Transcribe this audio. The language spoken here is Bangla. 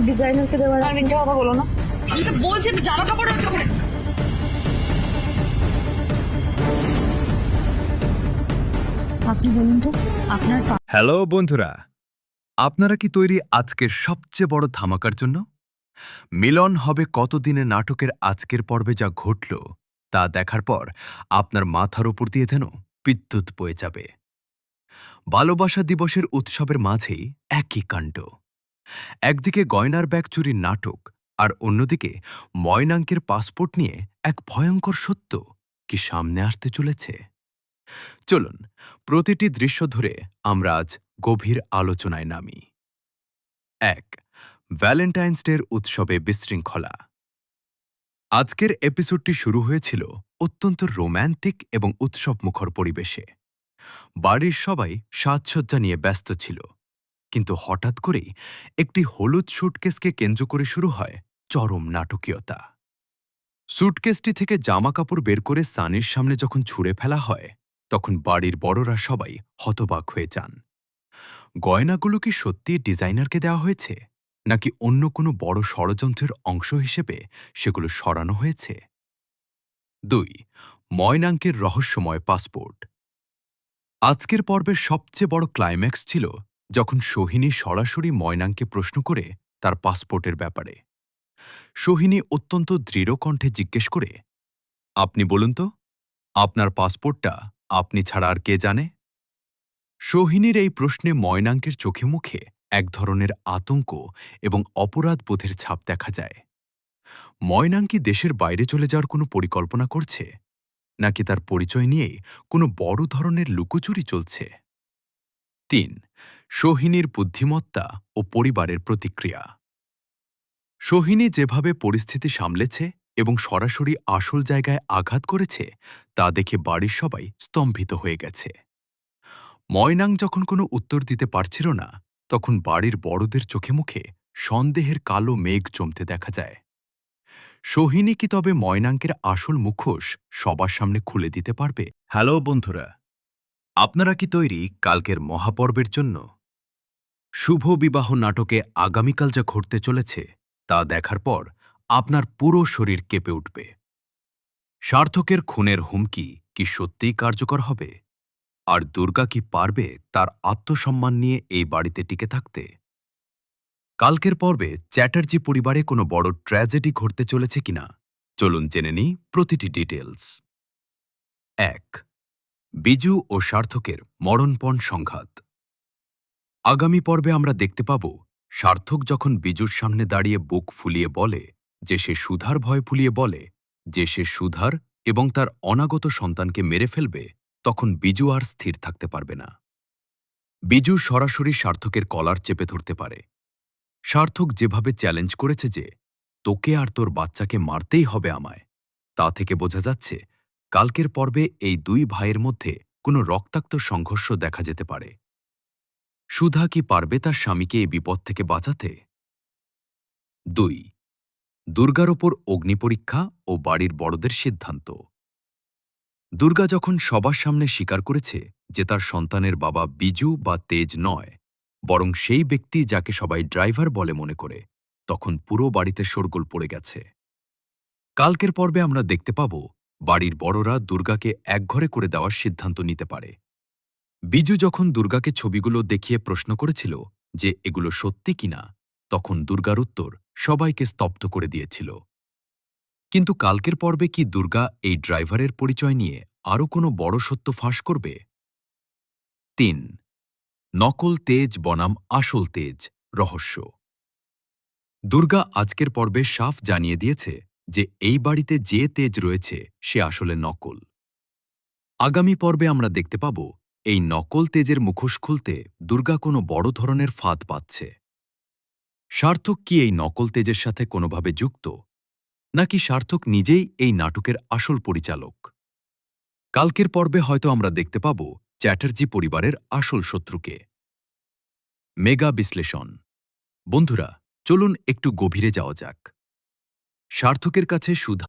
ডিজাইনারকে দেওয়ার আর মিথ্যে কথা বলো না। আমি তো বলছি জামা কাপড় রক্ষা করে। আপনি বলুন তো আপনার হ্যালো বন্ধুরা, আপনারা কি তৈরি আজকের সবচেয়ে বড় ধামাকার জন্য? মিলন হবে কতদিনের নাটকের আজকের পর্বে যা ঘটল তা দেখার পর আপনার মাথার উপর দিয়ে যেন বিদ্যুৎ বয়ে যাবে। ভালোবাসা দিবসের উৎসবের মাঝেই একই কাণ্ড। একদিকে গয়নার ব্যাগ চুরির নাটক, আর অন্যদিকে ময়নাঙ্কের পাসপোর্ট নিয়ে এক ভয়ঙ্কর সত্য কি সামনে আসতে চলেছে। চলুন প্রতিটি দৃশ্য ধরে আমরা আজ গভীর আলোচনায় নামি। ১. ভ্যালেন্টাইন্স ডের উৎসবে বিশৃঙ্খলা। আজকের এপিসোডটি শুরু হয়েছিল অত্যন্ত রোম্যান্টিক এবং উৎসবমুখর পরিবেশে। বাড়ির সবাই সাজসজ্জা নিয়ে ব্যস্ত ছিল, কিন্তু হঠাৎ করেই একটি হলুদ স্যুটকেসকে কেন্দ্র করে শুরু হয় চরম নাটকীয়তা। স্যুটকেসটি থেকে জামাকাপড় বের করে সানির সামনে যখন ছুঁড়ে ফেলা হয়, তখন বাড়ির বড়রা সবাই হতবাক হয়ে যান। গয়নাগুলো কি সত্যি ডিজাইনারকে দেওয়া হয়েছে, নাকি অন্য কোনো বড় ষড়যন্ত্রের অংশ হিসেবে সেগুলো সরানো হয়েছে? ২. ময়নাঙ্কের রহস্যময় পাসপোর্ট। আজকের পর্বের সবচেয়ে বড় ক্লাইম্যাক্স ছিল যখন সোহিনী সরাসরি ময়নাঙ্ককে প্রশ্ন করে তার পাসপোর্টের ব্যাপারে। সোহিনী অত্যন্ত দৃঢ় কণ্ঠে জিজ্ঞেস করে, আপনি বলুন তো, আপনার পাসপোর্টটা আপনি ছাড়া আর কে জানে? সোহিনীর এই প্রশ্নে ময়নাঙ্কের চোখে মুখে এক ধরনের আতঙ্ক এবং অপরাধবোধের ছাপ দেখা যায়। ময়নাঙ্ক কি দেশের বাইরে চলে যাওয়ার কোনো পরিকল্পনা করছে, নাকি তার পরিচয় নিয়েই কোনো বড় ধরনের লুকোচুরি চলছে? ৩. সোহিনীর বুদ্ধিমত্তা ও পরিবারের প্রতিক্রিয়া। সোহিনী যেভাবে পরিস্থিতি সামলেছে এবং সরাসরি আসল জায়গায় আঘাত করেছে তা দেখে বাড়ির সবাই স্তম্ভিত হয়ে গেছে। ময়নাং যখন কোনো উত্তর দিতে পারছিল না, তখন বাড়ির বড়দের চোখে মুখে সন্দেহের কালো মেঘ জমতে দেখা যায়। সোহিনী কি তবে ময়নাঙ্কের আসল মুখোশ সবার সামনে খুলে দিতে পারবে? হ্যালো বন্ধুরা, আপনারা কি তৈরি কালকের মহাপর্বের জন্য? শুভ বিবাহ নাটকে আগামীকাল যা ঘটতে চলেছে তা দেখার পর আপনার পুরো শরীর কেঁপে উঠবে। সার্থকের খুনের হুমকি কি সত্যিই কার্যকর হবে? আর দুর্গা কি পারবে তার আত্মসম্মান নিয়ে এই বাড়িতে টিকে থাকতে? কালকের পর্বে চ্যাটার্জি পরিবারে কোনো বড় ট্র্যাজেডি ঘটতে চলেছে কিনা চলুন জেনে নিই প্রতিটি ডিটেলস। ১. বিজু ও সার্থকের মরণপণ সংঘাত। আগামী পর্বে আমরা দেখতে পাব সার্থক যখন বিজুর সামনে দাঁড়িয়ে বুক ফুলিয়ে বলে যে সে সুধার ভয় ফুলিয়ে বলে যে সে সুধার এবং তার অনাগত সন্তানকে মেরে ফেলবে, তখন বিজু আর স্থির থাকতে পারবে না। বিজু সরাসরি সার্থকের কলার চেপে ধরতে পারে। সার্থক যেভাবে চ্যালেঞ্জ করেছে যে তোকে আর তোর বাচ্চাকে মারতেই হবে আমায়, তা থেকে বোঝা যাচ্ছে কালকের পর্বে এই দুই ভাইয়ের মধ্যে কোনো রক্তাক্ত সংঘর্ষ দেখা যেতে পারে। সুধা কি পারবে তার স্বামীকে এই বিপদ থেকে বাঁচাতে? ২. দুর্গার ওপর অগ্নিপরীক্ষা ও বাড়ির বড়দের সিদ্ধান্ত। দুর্গা যখন সবার সামনে স্বীকার করেছে যে তার সন্তানের বাবা বিজু বা তেজ নয়, বরং সেই ব্যক্তি যাকে সবাই ড্রাইভার বলে মনে করে, তখন পুরো বাড়িতে শোরগোল পড়ে গেছে। কালকের পর্বে আমরা দেখতে পাব বাড়ির বড়রা দুর্গাকে একঘরে করে দেওয়ার সিদ্ধান্ত নিতে পারে। বিজু যখন দুর্গাকে ছবিগুলো দেখিয়ে প্রশ্ন করেছিল যে এগুলো সত্যি কিনা, তখন দুর্গার উত্তর সবাইকে স্তব্ধ করে দিয়েছিল। কিন্তু কালকের পর্বে কি দুর্গা এই ড্রাইভারের পরিচয় নিয়ে আরও কোনো বড় সত্য ফাঁস করবে? ৩. নকল তেজ বনাম আসল তেজ রহস্য। দুর্গা আজকের পর্বে সাফ জানিয়ে দিয়েছে যে এই বাড়িতে যে তেজ রয়েছে সে আসলে নকল। আগামী পর্বে আমরা দেখতে পাব এই নকল তেজের মুখোশ খুলতে দুর্গা কোনো বড় ধরনের ফাঁদ পাচ্ছে। সার্থক কি এই নকল তেজের সাথে কোনোভাবে যুক্ত, নাকি সার্থক নিজেই এই নাটকের আসল পরিচালক? কালকের পর্বে হয়তো আমরা দেখতে পাব চ্যাটার্জি পরিবারের আসল শত্রুকে। মেগা বিশ্লেষণ। বন্ধুরা, চলুন একটু গভীরে যাওয়া যাক। সার্থকের কাছে সুধা